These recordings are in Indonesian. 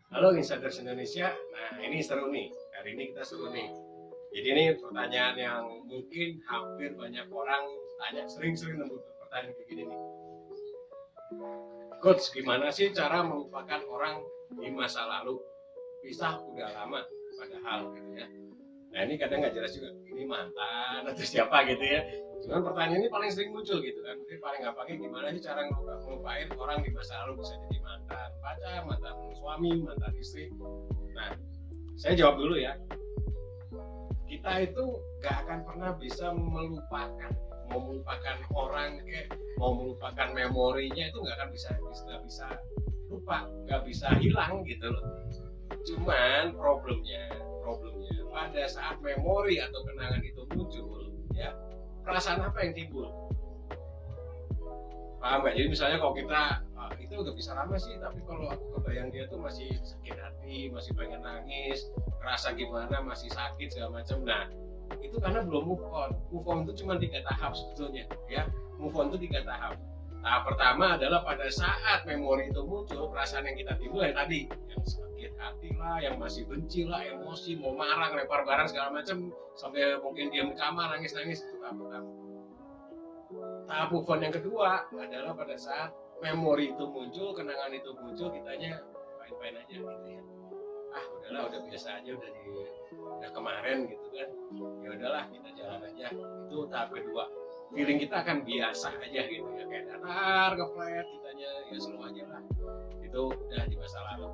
Halo Insiders Indonesia. Nah, ini seru nih. Hari ini kita seru nih. Jadi ini pertanyaan yang mungkin hampir banyak orang tanya, sering-sering nemu pertanyaan kayak gini nih. Coach, gimana sih cara melupakan orang di masa lalu? Pisah udah lama, padahal gitu ya. Nah ini kadang nggak jelas juga, ini mantan atau siapa gitu ya. Cuman pertanyaan ini paling sering muncul gitu kan. Mungkin paling gampangnya gimana sih cara ngelupain orang di masa lalu, bisa jadi mantan pacar, mantan suami, mantan istri. Nah, saya jawab dulu ya. Kita itu gak akan pernah bisa melupakan, mau melupakan orang kayak mau melupakan memorinya itu nggak akan bisa lupa, nggak bisa hilang gitu loh. Cuman problemnya pada saat memori atau kenangan itu muncul, ya perasaan apa yang timbul? Paham nggak? Jadi misalnya kalau kita itu udah bisa lama sih, tapi kalau aku kebayang dia tuh masih sakit hati, masih pengen nangis, rasa gimana, masih sakit segala macam. Nah, itu karena belum move on. Move on itu cuma 3 tahap sebetulnya, ya. Move on itu 3 tahap. Tahap pertama adalah pada saat memori itu muncul, perasaan yang kita timbul yang tadi, yang sakit hati lah, yang masih benci lah, emosi, mau marah, lempar barang segala macam, sampai mungkin diam di kamar nangis-nangis, itu tahap pertama. Tahap move on yang kedua adalah pada saat memori itu muncul, kenangan itu muncul, kitanya fine-fine aja gitu ya. Ah udahlah, udah biasa aja, udah kemarin gitu kan. Ya udahlah, kita jalan aja. Itu tahap kedua. Feeling kita akan biasa aja gitu ya, kayak datar, ngeflat, kitanya ya slow aja lah. Itu udah di masa lalu.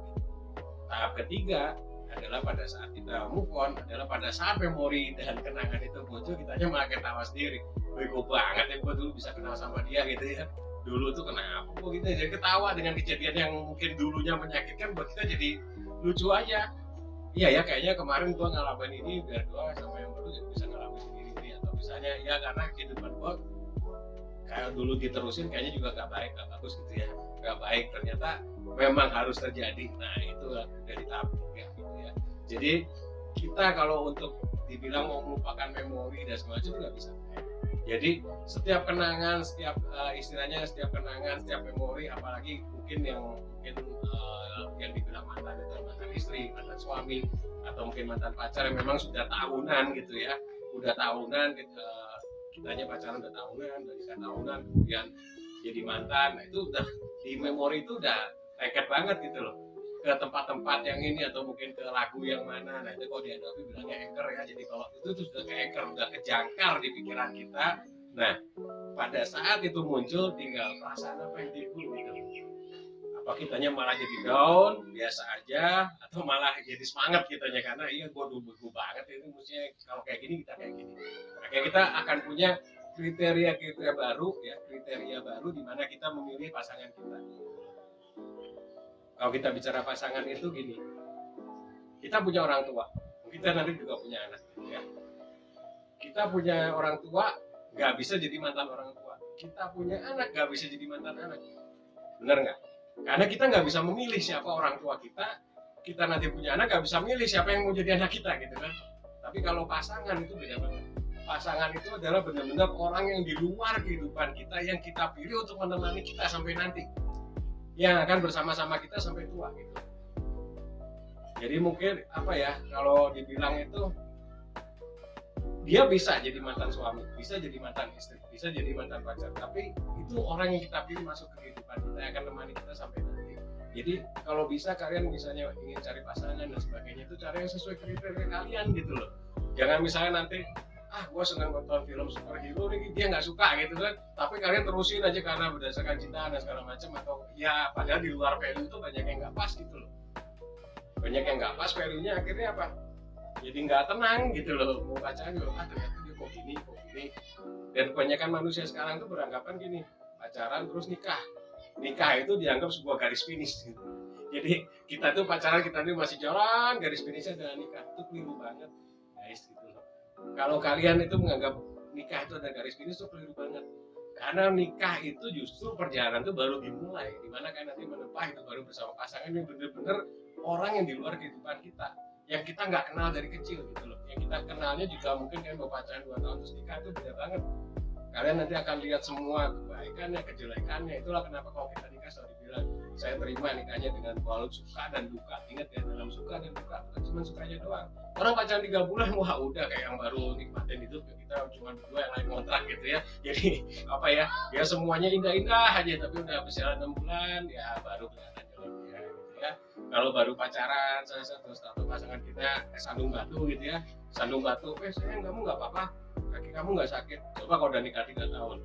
Tahap ketiga adalah pada saat kita move on, adalah pada saat memori dan kenangan itu muncul, kitanya malah ketawa sendiri. Bego banget ya gue dulu bisa kenal sama dia gitu ya. Dulu tuh kenapa kok gitu, jadi ketawa dengan kejadian yang mungkin dulunya menyakitkan, buat kita jadi lucu aja. Iya ya, kayaknya kemarin gue ngalamin ini, biar gue sama yang baru bisa ngalamin sendiri. Atau misalnya ya karena kehidupan gue kayak dulu diterusin kayaknya juga gak baik, gak bagus gitu ya, gak baik, ternyata memang harus terjadi. Nah itu dari tahap ketiga gitu ya. Jadi kita kalau untuk dibilang mau melupakan memori dan segala macam nggak bisa. Jadi setiap kenangan, setiap istilahnya setiap kenangan, setiap memori, apalagi yang dibilang mantan itu mantan istri, mantan suami, atau mungkin mantan pacar yang memang sudah tahunan gitu ya, udah tahunan gitu, kitanya pacaran udah tahunan, udah nikah tahunan, kemudian jadi mantan. Nah itu udah di memori itu udah lengket banget gitu loh, ke tempat-tempat yang ini atau mungkin ke lagu yang mana. Nah itu kalau di Adobe bilangnya anchor ya. Jadi kalau itu tuh sudah ke anchor, udah kejangkar di pikiran kita. Nah pada saat itu muncul, tinggal perasaan apa yang timbul gitu. Apa kitanya malah jadi down biasa aja, atau malah jadi semangat kitanya karena iya gue dulu banget ini, mestinya kalau kayak gini kita kayak gini. Nah, kayak kita akan punya kriteria baru ya, kriteria baru di mana kita memilih pasangan kita. Kalau kita bicara pasangan itu gini, kita punya orang tua, kita nanti juga punya anak ya. Kita punya orang tua, nggak bisa jadi mantan orang tua. Kita punya anak, nggak bisa jadi mantan anak. Bener nggak? Karena kita nggak bisa memilih siapa orang tua kita. Kita nanti punya anak, nggak bisa milih siapa yang mau jadi anak kita gitu kan. Tapi kalau pasangan itu beda banget. Pasangan itu adalah benar-benar orang yang di luar kehidupan kita, yang kita pilih untuk menemani kita sampai nanti, yang akan bersama-sama kita sampai tua gitu. Jadi mungkin apa ya, kalau dibilang itu, dia bisa jadi mantan suami, bisa jadi mantan istri, bisa jadi mantan pacar, tapi itu orang yang kita pilih masuk ke kehidupan kita, yang akan menemani kita sampai nanti. Jadi kalau bisa kalian misalnya ingin cari pasangan dan sebagainya, itu cari yang sesuai kriteria kalian gitu loh. Jangan misalnya nanti gue senang nonton film superhero nih, dia nggak suka gitu kan, tapi kalian terusin aja karena berdasarkan cinta dan segala macam, atau ya padahal di luar value itu banyak yang nggak pas gitu loh. Banyak yang nggak pas value-nya, akhirnya apa, jadi nggak tenang gitu loh, mau pacaran juga ternyata dia kok gini kok gini. Dan kebanyakan manusia sekarang tuh beranggapan gini, pacaran terus nikah, nikah itu dianggap sebuah garis finish gitu. Jadi kita tuh pacaran, kita tuh masih jalan, garis finishnya adalah nikah. Itu keliru banget guys gitu loh. Kalau kalian itu menganggap nikah itu ada garis finish, itu keliru banget. Karena nikah itu justru perjalanan itu baru dimulai, dimana kan nanti menempah itu baru bersama pasangan yang benar-benar orang yang di luar kehidupan kita, yang kita nggak kenal dari kecil gitu loh. Yang kita kenalnya juga mungkin kan pacaran 2 tahun terus nikah, itu beda banget. Kalian nanti akan lihat semua kebaikannya, kejelekannya. Itulah kenapa kalau kita nikah selalu dibilang bilang saya terima nikahnya dengan walau suka dan duka. Ingat ya, dalam suka dan duka, bukan cuma sukanya doang. Orang pacaran 3 bulan, wah udah kayak yang baru nikmatin itu, kita cuma berdua yang lain kontrak gitu ya. Jadi apa ya, ya semuanya indah-indah aja, tapi udah berjalan 6 bulan ya baru kelihatan jeleknya gitu ya. Kalau baru pacaran saya terus satu pasangan kita sandung batu gitu ya, sandung batu, sayang kamu nggak apa-apa, kaki kamu nggak sakit. Coba kalau udah nikah 3 tahun,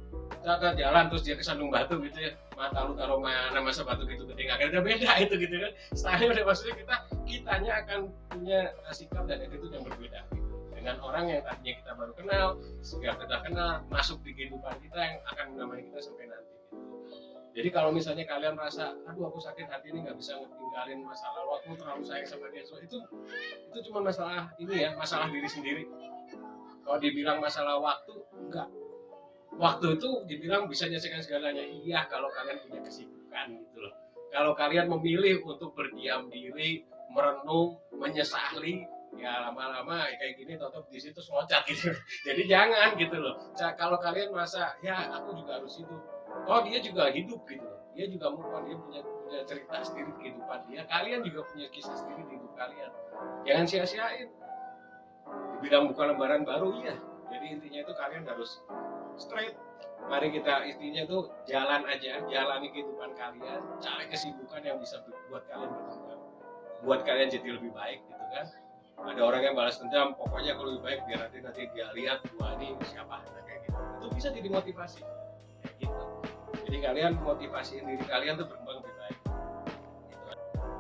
kita jalan terus dia kesandung batu gitu ya, mata lu taruh mana, masa batu gitu gede, nggak ada beda itu gitu kan. Style udah, maksudnya kitanya akan punya sikap dan attitude yang berbeda gitu, dengan orang yang tadinya kita baru kenal, sudah kita kenal, masuk di kehidupan kita yang akan menemani kita sampai nanti gitu. Jadi kalau misalnya kalian merasa, aduh aku sakit hati ini nggak bisa ngetinggalin masa lalu, aku terlalu sayang sama dia, so, itu cuma masalah ini ya, masalah diri sendiri. Kalau dibilang masalah waktu, enggak. Waktu itu dibilang bisa menyelesaikan segalanya. Iya, kalau kalian punya kesibukan gitu loh. Kalau kalian memilih untuk berdiam diri, merenung, menyesali, ya lama-lama kayak gini tetap di situ loncat gitu. Jadi jangan gitu loh. Kalau kalian merasa ya aku juga harus hidup, oh dia juga hidup gitu loh. Dia juga dia punya cerita sendiri kehidupan dia. Kalian juga punya kisah sendiri di hidup kalian. Jangan sia-siain. Dibilang bukan lembaran baru, iya. Jadi intinya itu kalian harus straight. Mari kita intinya tuh jalan aja, jalani kehidupan kalian, cari kesibukan yang bisa buat kalian berkembang, buat kalian jadi lebih baik gitu kan. Ada orang yang balas dendam, pokoknya kalau lebih baik biar nanti dia lihat gua ini siapa, kayak gitu. Itu bisa jadi motivasi kayak gitu. Jadi kalian motivasiin diri kalian tuh berkembang lebih baik gitu.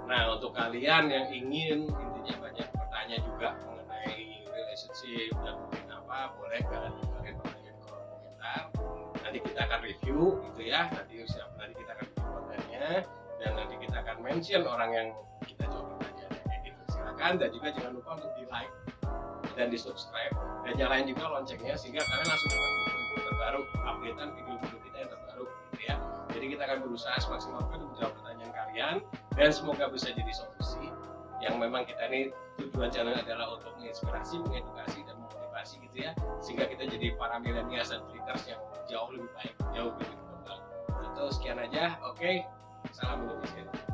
Nah, untuk kalian yang ingin intinya banyak bertanya juga mengenai relationship dan mungkin apa, boleh kalian bertanya di kolom komentar. Nanti kita akan review gitu ya, nanti kita akan review kontennya, dan nanti kita akan mention orang yang kita coba tanya kayak gitu. Silakan, dan juga jangan lupa untuk di like dan di subscribe dan nyalain juga loncengnya sehingga kalian langsung dapat info-info terbaru, updatean video-video kita yang terbaru gitu ya. Jadi kita akan berusaha semaksimal mungkin untuk menjawab pertanyaan kalian, dan semoga bisa jadi solusi yang memang kita ini tujuan channel adalah untuk menginspirasi, mengedukasi, dan memotivasi gitu ya, sehingga kita jadi para millennials dan tweeters yang jauh lebih baik, jauh lebih berkembang. Itu sekian aja, oke. Salam Indonesia.